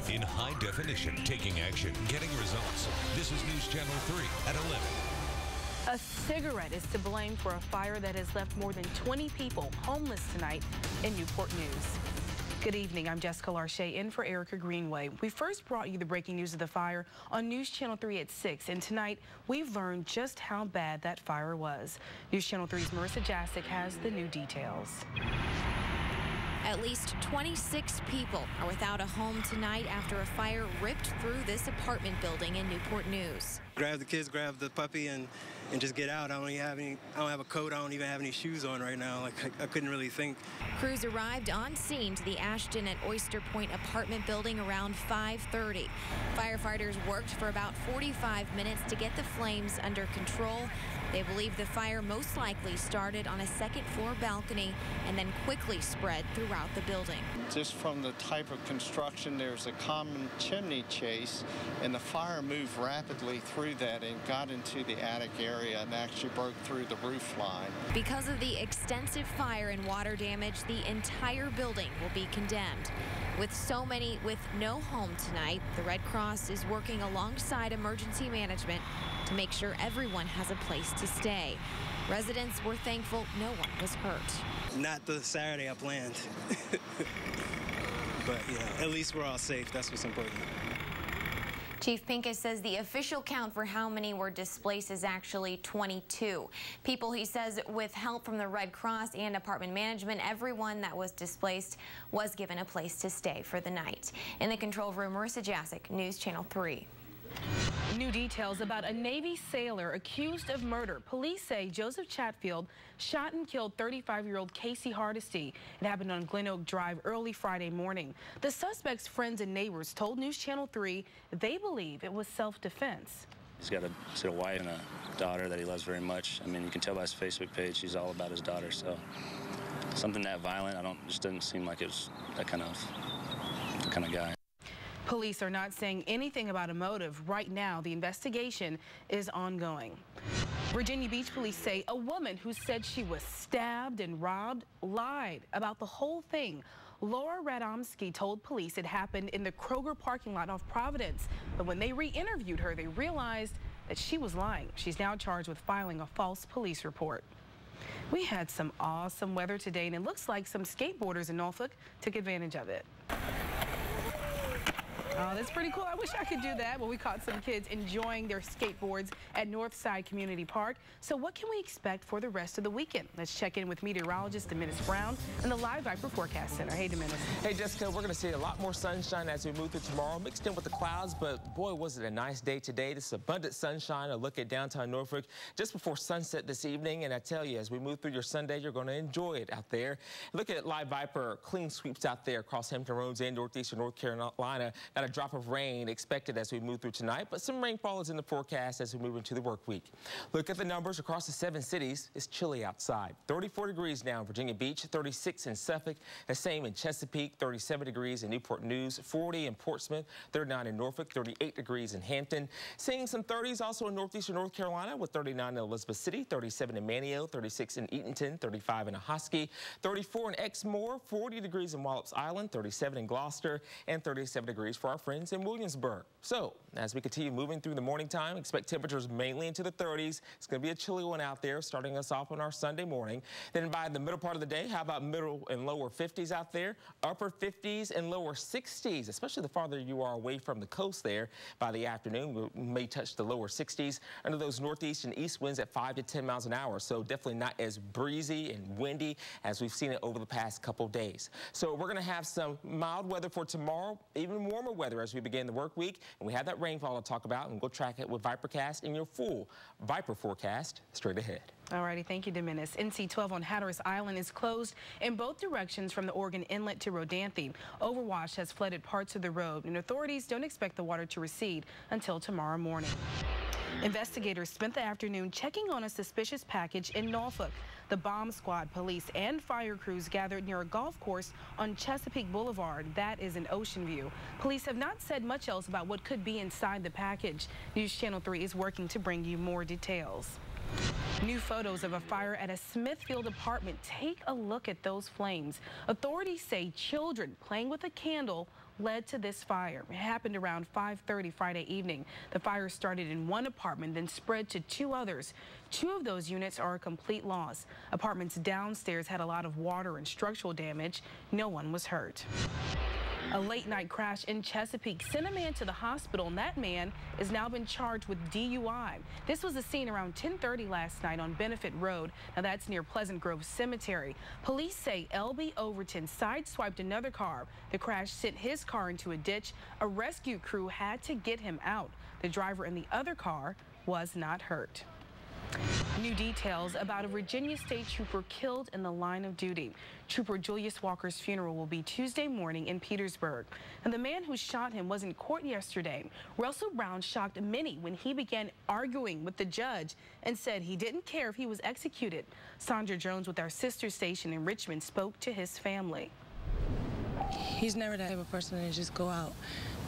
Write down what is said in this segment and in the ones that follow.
in high definition, taking action, getting results. This is News Channel 3 at 11. A cigarette is to blame for a fire that has left more than 20 people homeless tonight in Newport News. Good evening, I'm Jessica Larche in for Erica Greenway. We first brought you the breaking news of the fire on News Channel 3 at 6, and tonight we've learned just how bad that fire was. News Channel 3's Marissa Jasic has the new details. At least 26 people are without a home tonight after a fire ripped through this apartment building in Newport News. Grab the kids, grab the puppy, and just get out. I don't have a coat. I don't even have any shoes on right now. Like I couldn't really think. Crews arrived on scene to the Ashton at Oyster Point apartment building around 5:30. Firefighters worked for about 45 minutes to get the flames under control. They believe the fire most likely started on a second-floor balcony and then quickly spread throughout the building. Just from the type of construction, there's a common chimney chase, and the fire moved rapidly through that and got into the attic area and actually broke through the roof line. Because of the extensive fire and water damage, the entire building will be condemned. With so many with no home tonight, the Red Cross is working alongside emergency management to make sure everyone has a place to stay. Residents were thankful no one was hurt. Not the Saturday I planned. But, you know, at least we're all safe. That's what's important. Chief Pincus says the official count for how many were displaced is actually 22. People, he says, with help from the Red Cross and apartment management, everyone that was displaced was given a place to stay for the night. In the control room, Marissa Jasic, News Channel 3. New details about a Navy sailor accused of murder. Police say Joseph Chatfield shot and killed 35-year-old Casey Hardesty. It happened on Glen Oak Drive early Friday morning. The suspect's friends and neighbors told News Channel 3 they believe it was self-defense. He's got a wife and a daughter that he loves very much. I mean, you can tell by his Facebook page, he's all about his daughter. So something that violent, just doesn't seem like it was that kind of guy. Police are not saying anything about a motive. Right now, the investigation is ongoing. Virginia Beach police say a woman who said she was stabbed and robbed lied about the whole thing. Laura Radomski told police it happened in the Kroger parking lot off Providence. But when they re-interviewed her, they realized that she was lying. She's now charged with filing a false police report. We had some awesome weather today, and it looks like some skateboarders in Norfolk took advantage of it. Oh, that's pretty cool. I wish I could do that. Well, we caught some kids enjoying their skateboards at Northside Community Park. So what can we expect for the rest of the weekend? Let's check in with meteorologist Demenis Brown in the Live Viper Forecast Center. Hey, Demenis. Hey, Jessica, we're going to see a lot more sunshine as we move through tomorrow, mixed in with the clouds, but boy, was it a nice day today. This is abundant sunshine. A look at downtown Norfolk just before sunset this evening, and I tell you, as we move through your Sunday, you're going to enjoy it out there. Look at Live Viper, clean sweeps out there across Hampton Roads and northeastern North Carolina. Not a drop of rain expected as we move through tonight, but some rainfall is in the forecast as we move into the work week. Look at the numbers across the 7 cities. It's chilly outside. 34 degrees now in Virginia Beach, 36 in Suffolk, the same in Chesapeake, 37 degrees in Newport News, 40 in Portsmouth, 39 in Norfolk, 38 degrees in Hampton. Seeing some 30s also in northeastern North Carolina with 39 in Elizabeth City, 37 in Manio, 36 in Eatonton, 35 in Ahoskie, 34 in Exmoor, 40 degrees in Wallops Island, 37 in Gloucester, and 37 degrees for our friends in Williamsburg. So, as we continue moving through the morning time, expect temperatures mainly into the 30s. It's going to be a chilly one out there, starting us off on our Sunday morning. Then by the middle part of the day, how about middle and lower 50s out there? Upper 50s and lower 60s, especially the farther you are away from the coast there. By the afternoon, we may touch the lower 60s under those northeast and east winds at 5 to 10 miles an hour. So definitely not as breezy and windy as we've seen it over the past couple days. So we're going to have some mild weather for tomorrow, even warmer weather as we begin the work week, and we have that rainfall to talk about, and we'll track it with ViperCast in your full Viper forecast straight ahead. All righty, thank you, Demenis. NC-12 on Hatteras Island is closed in both directions from the Oregon Inlet to Rodanthe. Overwash has flooded parts of the road, and authorities don't expect the water to recede until tomorrow morning. Investigators spent the afternoon checking on a suspicious package in Norfolk. The bomb squad, police, and fire crews gathered near a golf course on Chesapeake Boulevard. That is in Ocean View. Police have not said much else about what could be inside the package. News Channel 3 is working to bring you more details. New photos of a fire at a Smithfield apartment. Take a look at those flames. Authorities say children playing with a candle led to this fire. It happened around 5:30 Friday evening. The fire started in one apartment, then spread to two others. Two of those units are a complete loss. Apartments downstairs had a lot of water and structural damage. No one was hurt. A late-night crash in Chesapeake sent a man to the hospital, and that man has now been charged with DUI. This was a scene around 10:30 last night on Benefit Road. Now, that's near Pleasant Grove Cemetery. Police say L.B. Overton sideswiped another car. The crash sent his car into a ditch. A rescue crew had to get him out. The driver in the other car was not hurt. New details about a Virginia State Trooper killed in the line of duty. Trooper Julius Walker's funeral will be Tuesday morning in Petersburg. And the man who shot him was in court yesterday. Russell Brown shocked many when he began arguing with the judge and said he didn't care if he was executed. Sandra Jones with our sister station in Richmond spoke to his family. He's never that type of person to just go out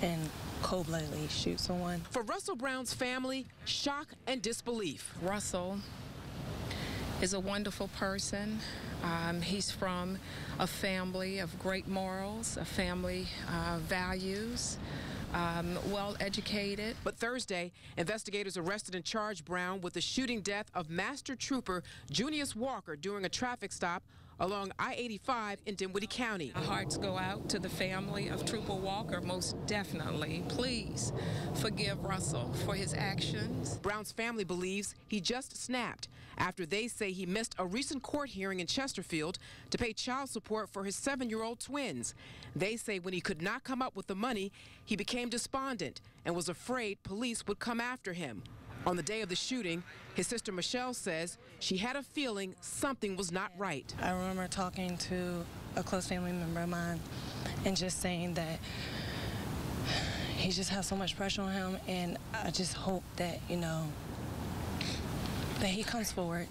and cold-bloodedly shoot someone. For Russell Brown's family, shock and disbelief. Russell is a wonderful person. He's from a family of great morals, a family values, well-educated. But Thursday, investigators arrested and charged Brown with the shooting death of Master Trooper Julius Walker during a traffic stop along I-85 in Dinwiddie County. Our hearts go out to the family of Trooper Walker, most definitely. Please forgive Russell for his actions. Brown's family believes he just snapped after they say he missed a recent court hearing in Chesterfield to pay child support for his 7-year-old twins. They say when he could not come up with the money, he became despondent and was afraid police would come after him. On the day of the shooting, his sister Michelle says she had a feeling something was not right. I remember talking to a close family member of mine and just saying that he just has so much pressure on him, and I just hope that, that he comes forward,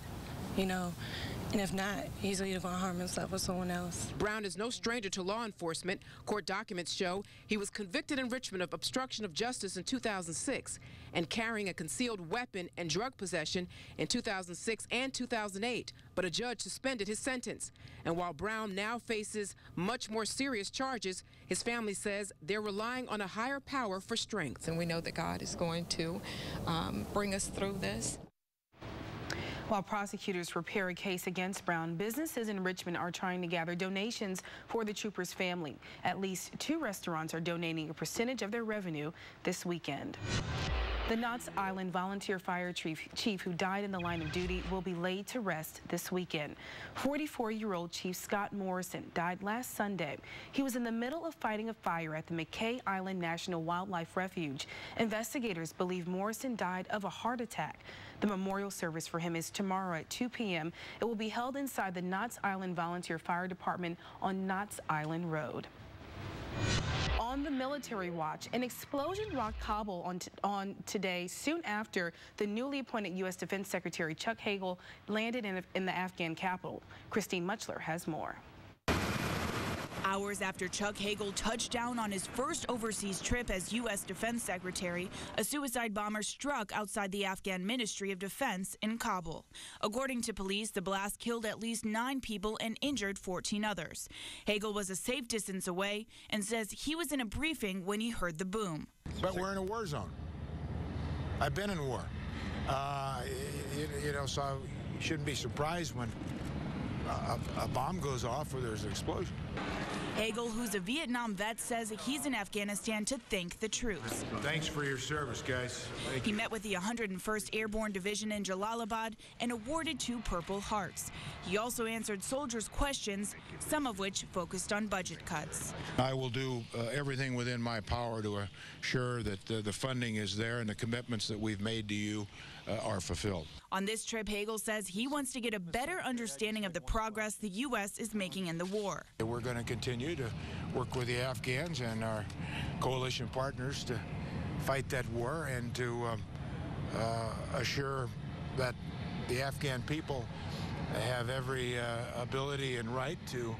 and if not, he's either going to harm himself or someone else. Brown is no stranger to law enforcement. Court documents show he was convicted in Richmond of obstruction of justice in 2006 and carrying a concealed weapon and drug possession in 2006 and 2008. But a judge suspended his sentence. And while Brown now faces much more serious charges, his family says they're relying on a higher power for strength. And we know that God is going to bring us through this. While prosecutors prepare a case against Brown, businesses in Richmond are trying to gather donations for the trooper's family. At least 2 restaurants are donating a percentage of their revenue this weekend. The Knott's Island volunteer fire chief who died in the line of duty will be laid to rest this weekend. 44-year-old Chief Scott Morrison died last Sunday. He was in the middle of fighting a fire at the McKay Island National Wildlife Refuge. Investigators believe Morrison died of a heart attack. The memorial service for him is tomorrow at 2 p.m. It will be held inside the Knott's Island Volunteer Fire Department on Knott's Island Road. On the military watch, an explosion rocked Kabul on today, soon after the newly appointed U.S. Defense Secretary Chuck Hagel landed in the Afghan capital. Christine Muchler has more. Hours after Chuck Hagel touched down on his first overseas trip as U.S. Defense Secretary, a suicide bomber struck outside the Afghan Ministry of Defense in Kabul. According to police, the blast killed at least 9 people and injured 14 others. Hagel was a safe distance away and says he was in a briefing when he heard the boom. But we're in a war zone. I've been in war. So you shouldn't be surprised when a bomb goes off or there's an explosion. Hagel, who's a Vietnam vet, says he's in Afghanistan to thank the troops. Thanks for your service, guys. He met with the 101st Airborne Division in Jalalabad and awarded 2 Purple Hearts. He also answered soldiers' questions, some of which focused on budget cuts. I will do everything within my power to assure that the funding is there and the commitments that we've made to you are fulfilled. On this trip, Hagel says he wants to get a better understanding of the progress the U.S. is making in the war. We're going to continue to work with the Afghans and our coalition partners to fight that war and to assure that the Afghan people have every ability and right to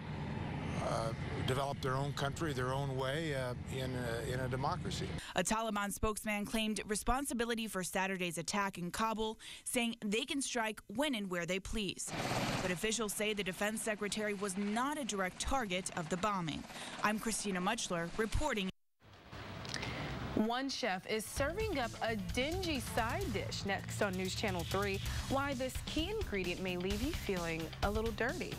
develop their own country, their own way in a democracy. A Taliban spokesman claimed responsibility for Saturday's attack in Kabul, saying they can strike when and where they please. But officials say the defense secretary was not a direct target of the bombing. I'm Christina Muchler reporting. One chef is serving up a dingy side dish next on News Channel 3. Why this key ingredient may leave you feeling a little dirty.